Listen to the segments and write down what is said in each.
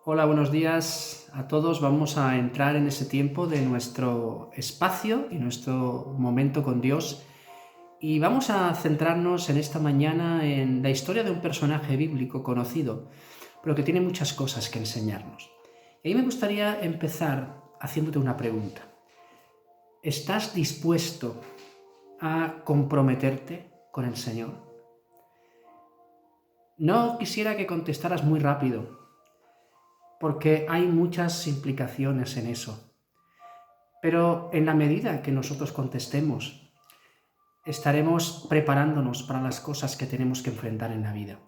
Hola, buenos días a todos. Vamos a entrar en ese tiempo de nuestro espacio y nuestro momento con Dios. Y vamos a centrarnos en esta mañana en la historia de un personaje bíblico conocido, pero que tiene muchas cosas que enseñarnos. Y ahí me gustaría empezar haciéndote una pregunta. ¿Estás dispuesto a comprometerte con el Señor? No quisiera que contestaras muy rápido, porque hay muchas implicaciones en eso. Pero en la medida que nosotros contestemos, estaremos preparándonos para las cosas que tenemos que enfrentar en la vida.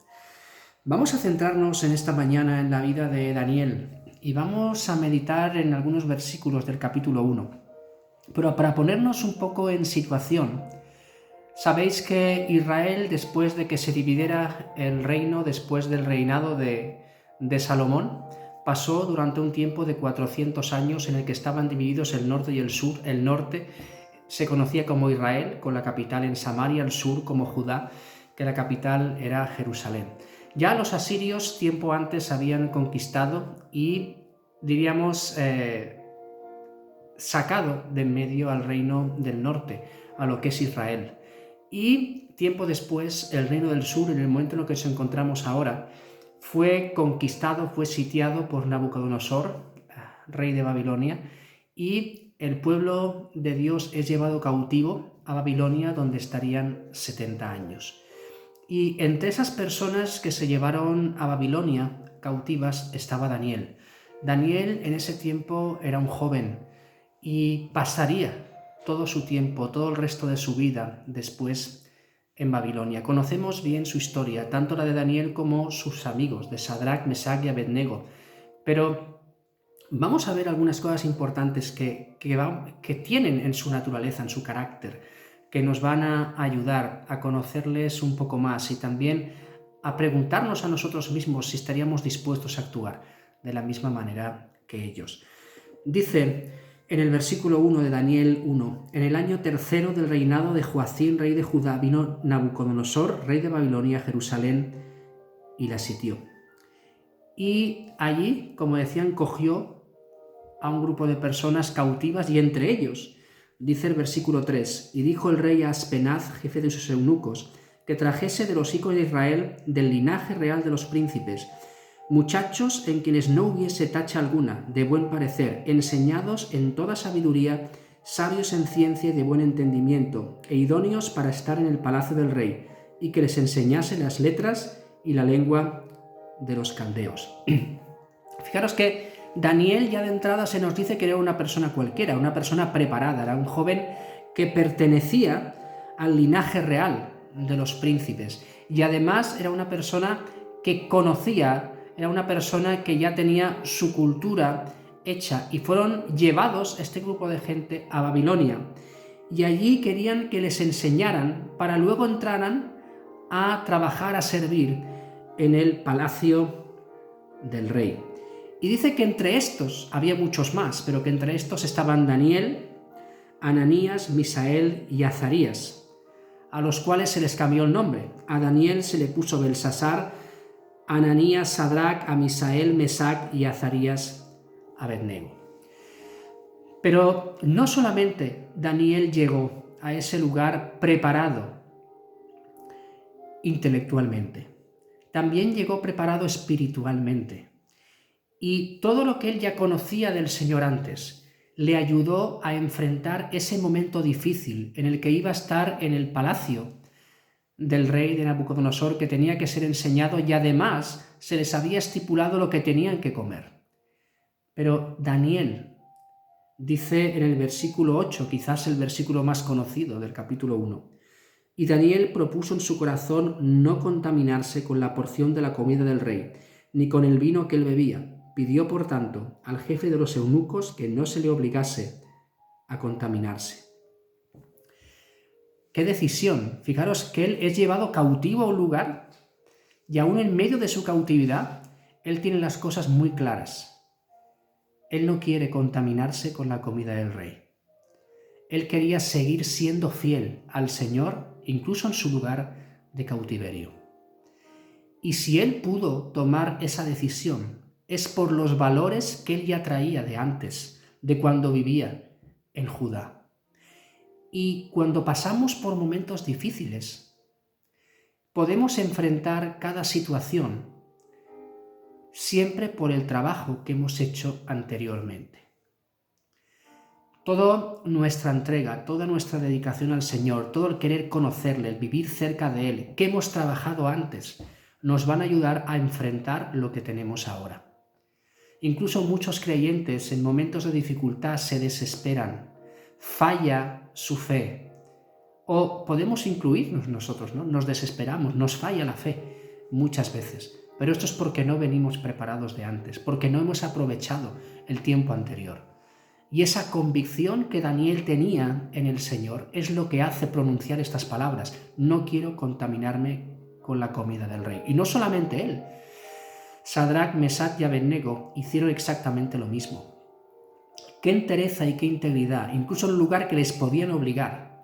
Vamos a centrarnos en esta mañana en la vida de Daniel y vamos a meditar en algunos versículos del capítulo 1. Pero para ponernos un poco en situación, sabéis que Israel, después de que se dividiera el reino, después del reinado de Salomón, pasó durante un tiempo de 400 años en el que estaban divididos el norte y el sur. El norte se conocía como Israel, con la capital en Samaria, el sur como Judá, que la capital era Jerusalén. Ya los asirios tiempo antes habían conquistado y, diríamos, sacado de en medio al reino del norte, a lo que es Israel. Y tiempo después, el reino del sur, en el momento en el que nos encontramos ahora, fue conquistado, fue sitiado por Nabucodonosor, rey de Babilonia, y el pueblo de Dios es llevado cautivo a Babilonia, donde estarían 70 años. Y entre esas personas que se llevaron a Babilonia cautivas estaba Daniel. Daniel en ese tiempo era un joven y pasaría todo su tiempo, todo el resto de su vida después en Babilonia. Conocemos bien su historia, tanto la de Daniel como sus amigos, de Sadrach, Mesach y Abednego. Pero vamos a ver algunas cosas importantes que tienen en su naturaleza, en su carácter, que nos van a ayudar a conocerles un poco más y también a preguntarnos a nosotros mismos si estaríamos dispuestos a actuar de la misma manera que ellos. Dice en el versículo 1 de Daniel 1, en el año tercero del reinado de Joacim, rey de Judá, vino Nabucodonosor, rey de Babilonia, a Jerusalén y la sitió. Y allí, como decían, cogió a un grupo de personas cautivas y entre ellos, dice el versículo 3, y dijo el rey a Aspenaz, jefe de sus eunucos, que trajese de los hijos de Israel, del linaje real de los príncipes, muchachos en quienes no hubiese tacha alguna, de buen parecer, enseñados en toda sabiduría, sabios en ciencia y de buen entendimiento, e idóneos para estar en el palacio del rey, y que les enseñase las letras y la lengua de los caldeos. Fijaros que Daniel ya de entrada se nos dice que era una persona cualquiera, una persona preparada, era un joven que pertenecía al linaje real de los príncipes y además era una persona que conocía, era una persona que ya tenía su cultura hecha y fueron llevados este grupo de gente a Babilonia y allí querían que les enseñaran para luego entraran a trabajar, a servir en el palacio del rey. Y dice que entre estos había muchos más, pero que entre estos estaban Daniel, Ananías, Misael y Azarías, a los cuales se les cambió el nombre. A Daniel se le puso Belsasar, a Ananías Sadrach, a Misael Mesach y a Azarías Abednego. Pero no solamente Daniel llegó a ese lugar preparado intelectualmente, también llegó preparado espiritualmente. Y todo lo que él ya conocía del Señor antes le ayudó a enfrentar ese momento difícil en el que iba a estar en el palacio del rey de Nabucodonosor, que tenía que ser enseñado y además se les había estipulado lo que tenían que comer. Pero Daniel dice en el versículo 8, quizás el versículo más conocido del capítulo 1, y Daniel propuso en su corazón no contaminarse con la porción de la comida del rey, ni con el vino que él bebía. Pidió, por tanto, al jefe de los eunucos que no se le obligase a contaminarse. ¡Qué decisión! Fijaros que él es llevado cautivo a un lugar y aún en medio de su cautividad, él tiene las cosas muy claras. Él no quiere contaminarse con la comida del rey. Él quería seguir siendo fiel al Señor, incluso en su lugar de cautiverio. Y si él pudo tomar esa decisión, es por los valores que él ya traía de antes, de cuando vivía en Judá. Y cuando pasamos por momentos difíciles, podemos enfrentar cada situación siempre por el trabajo que hemos hecho anteriormente. Toda nuestra entrega, toda nuestra dedicación al Señor, todo el querer conocerle, el vivir cerca de Él, que hemos trabajado antes, nos van a ayudar a enfrentar lo que tenemos ahora. Incluso muchos creyentes en momentos de dificultad se desesperan, falla su fe, o podemos incluirnos nosotros, ¿no? Nos desesperamos, nos falla la fe muchas veces, pero esto es porque no venimos preparados de antes, porque no hemos aprovechado el tiempo anterior. Y esa convicción que Daniel tenía en el Señor es lo que hace pronunciar estas palabras: no quiero contaminarme con la comida del rey. Y no solamente él, Sadrac, Mesach y Abednego hicieron exactamente lo mismo. Qué entereza y qué integridad, incluso en un lugar que les podían obligar,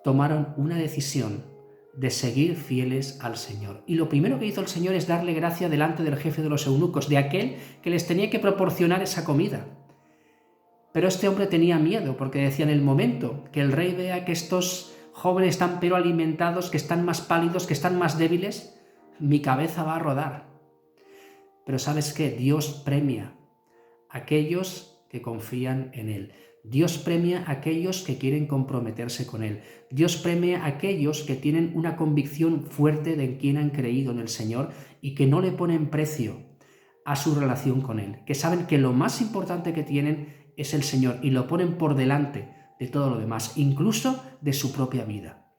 tomaron una decisión de seguir fieles al Señor. Y lo primero que hizo el Señor es darle gracia delante del jefe de los eunucos, de aquel que les tenía que proporcionar esa comida. Pero este hombre tenía miedo, porque decía: en el momento que el rey vea que estos jóvenes están pero alimentados, que están más pálidos, que están más débiles, mi cabeza va a rodar. Pero ¿sabes qué? Dios premia a aquellos que confían en Él. Dios premia a aquellos que quieren comprometerse con Él. Dios premia a aquellos que tienen una convicción fuerte de en quién han creído en el Señor y que no le ponen precio a su relación con Él, que saben que lo más importante que tienen es el Señor y lo ponen por delante de todo lo demás, incluso de su propia vida.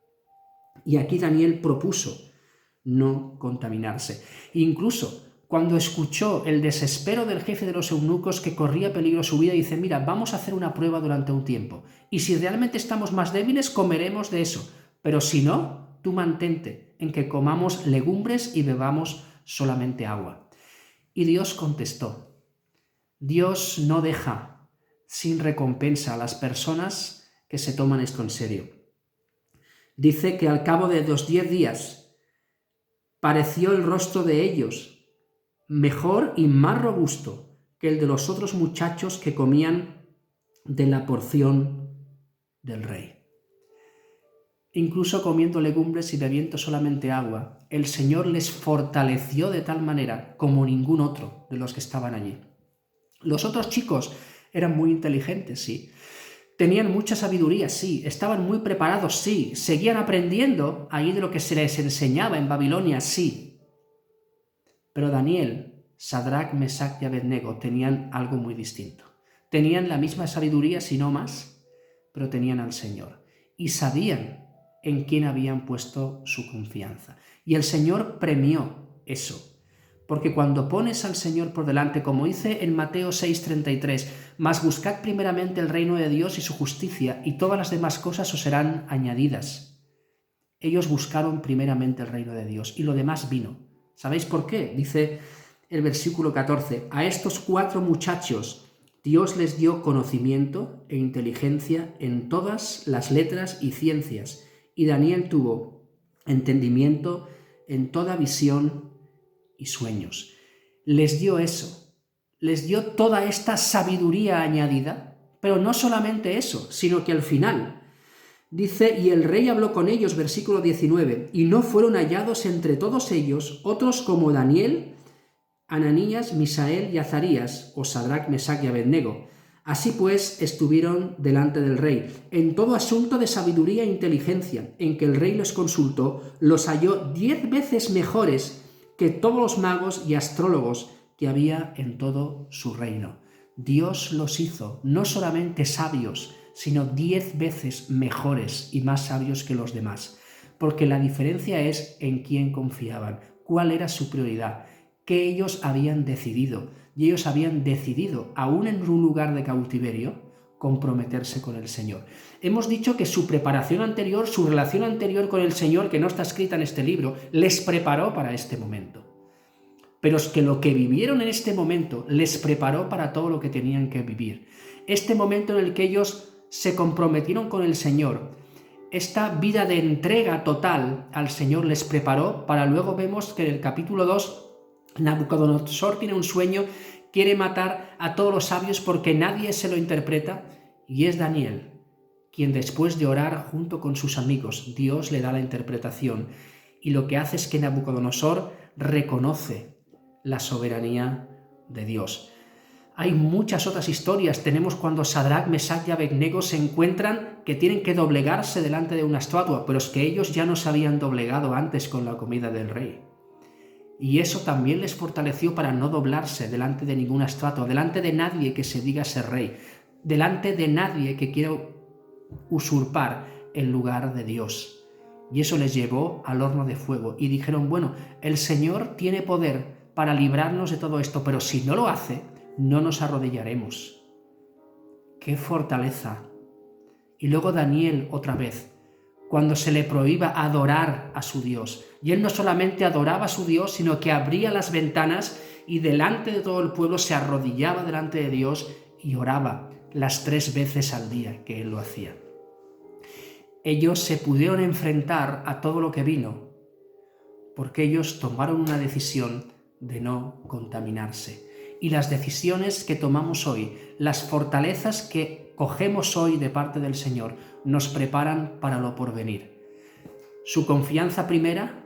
Y aquí Daniel propuso no contaminarse. Incluso cuando escuchó el desespero del jefe de los eunucos, que corría peligro su vida, dice: mira, vamos a hacer una prueba durante un tiempo, y si realmente estamos más débiles, comeremos de eso, pero si no, tú mantente en que comamos legumbres y bebamos solamente agua. Y Dios contestó. Dios no deja sin recompensa a las personas que se toman esto en serio. Dice que al cabo de los 10 días pareció el rostro de ellos mejor y más robusto que el de los otros muchachos que comían de la porción del rey. Incluso comiendo legumbres y bebiendo solamente agua, el Señor les fortaleció de tal manera como ningún otro de los que estaban allí. Los otros chicos eran muy inteligentes, sí. Tenían mucha sabiduría, sí. Estaban muy preparados, sí. Seguían aprendiendo ahí de lo que se les enseñaba en Babilonia, sí. Pero Daniel, Sadrac, Mesach y Abednego tenían algo muy distinto. Tenían la misma sabiduría, si no más, pero tenían al Señor. Y sabían en quién habían puesto su confianza. Y el Señor premió eso. Porque cuando pones al Señor por delante, como dice en Mateo 6:33, mas buscad primeramente el reino de Dios y su justicia, y todas las demás cosas os serán añadidas. Ellos buscaron primeramente el reino de Dios, y lo demás vino. ¿Sabéis por qué? Dice el versículo 14, a estos 4 muchachos Dios les dio conocimiento e inteligencia en todas las letras y ciencias, y Daniel tuvo entendimiento en toda visión y sueños. Les dio eso, les dio toda esta sabiduría añadida, pero no solamente eso, sino que al final dice: y el rey habló con ellos, versículo 19, y no fueron hallados entre todos ellos otros como Daniel, Ananías, Misael y Azarías, o Sadrac, Mesach y Abednego. Así pues estuvieron delante del rey. En todo asunto de sabiduría e inteligencia en que el rey los consultó, los halló 10 veces mejores que todos los magos y astrólogos que había en todo su reino. Dios los hizo no solamente sabios, sino 10 veces mejores y más sabios que los demás. Porque la diferencia es en quién confiaban, cuál era su prioridad, qué ellos habían decidido. Y ellos habían decidido, aún en un lugar de cautiverio, comprometerse con el Señor. Hemos dicho que su preparación anterior, su relación anterior con el Señor, que no está escrita en este libro, les preparó para este momento. Pero es que lo que vivieron en este momento les preparó para todo lo que tenían que vivir. Este momento en el que ellos se comprometieron con el Señor, esta vida de entrega total al Señor les preparó para luego vemos que en el capítulo 2 Nabucodonosor tiene un sueño, quiere matar a todos los sabios porque nadie se lo interpreta, y es Daniel quien, después de orar junto con sus amigos, Dios le da la interpretación, y lo que hace es que Nabucodonosor reconoce la soberanía de Dios. Hay muchas otras historias. Tenemos cuando Sadrach, Mesach y Abednego se encuentran que tienen que doblegarse delante de una estatua, pero es que ellos ya no se habían doblegado antes con la comida del rey. Y eso también les fortaleció para no doblarse delante de ninguna estatua, delante de nadie que se diga ser rey, delante de nadie que quiera usurpar el lugar de Dios. Y eso les llevó al horno de fuego. Y dijeron, bueno, el Señor tiene poder para librarnos de todo esto, pero si no lo hace, no nos arrodillaremos. ¡Qué fortaleza! Y luego Daniel otra vez, cuando se le prohíba adorar a su Dios. Y él no solamente adoraba a su Dios, sino que abría las ventanas y delante de todo el pueblo se arrodillaba delante de Dios y oraba las 3 veces al día que él lo hacía. Ellos se pudieron enfrentar a todo lo que vino, porque ellos tomaron una decisión de no contaminarse. Y las decisiones que tomamos hoy, las fortalezas que cogemos hoy de parte del Señor, nos preparan para lo porvenir. Su confianza primera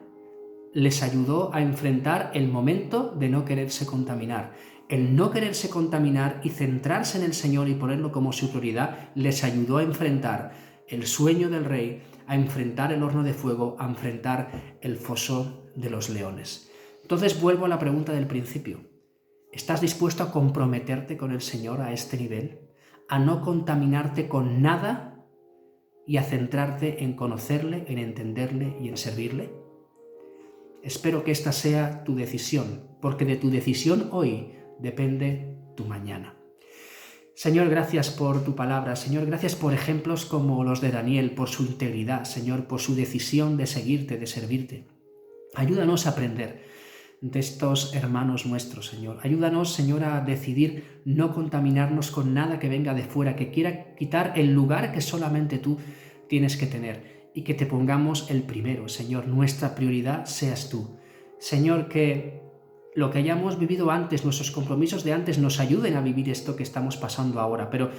les ayudó a enfrentar el momento de no quererse contaminar. El no quererse contaminar y centrarse en el Señor y ponerlo como su prioridad les ayudó a enfrentar el sueño del rey, a enfrentar el horno de fuego, a enfrentar el foso de los leones. Entonces vuelvo a la pregunta del principio. ¿Estás dispuesto a comprometerte con el Señor a este nivel? ¿A no contaminarte con nada y a centrarte en conocerle, en entenderle y en servirle? Espero que esta sea tu decisión, porque de tu decisión hoy depende tu mañana. Señor, gracias por tu palabra. Señor, gracias por ejemplos como los de Daniel, por su integridad, Señor, por su decisión de seguirte, de servirte. Ayúdanos a aprender de estos hermanos nuestros, Señor. Ayúdanos, Señor, a decidir no contaminarnos con nada que venga de fuera, que quiera quitar el lugar que solamente tú tienes que tener, y que te pongamos el primero, Señor. Nuestra prioridad seas tú. Señor, que lo que hayamos vivido antes, nuestros compromisos de antes, nos ayuden a vivir esto que estamos pasando ahora. Pero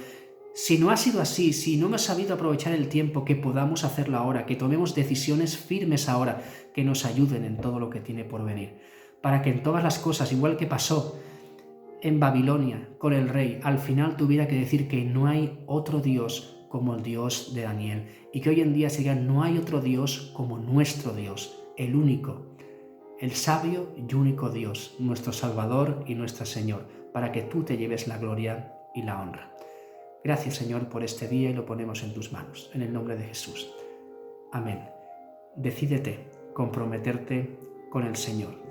si no ha sido así, si no hemos sabido aprovechar el tiempo, que podamos hacerlo ahora, que tomemos decisiones firmes ahora, que nos ayuden en todo lo que tiene por venir. Para que en todas las cosas, igual que pasó en Babilonia con el rey, al final tuviera que decir que no hay otro Dios como el Dios de Daniel, y que hoy en día se diga, no hay otro Dios como nuestro Dios, el único, el sabio y único Dios, nuestro Salvador y nuestro Señor, para que tú te lleves la gloria y la honra. Gracias, Señor, por este día, y lo ponemos en tus manos, en el nombre de Jesús. Amén. Decídete comprometerte con el Señor.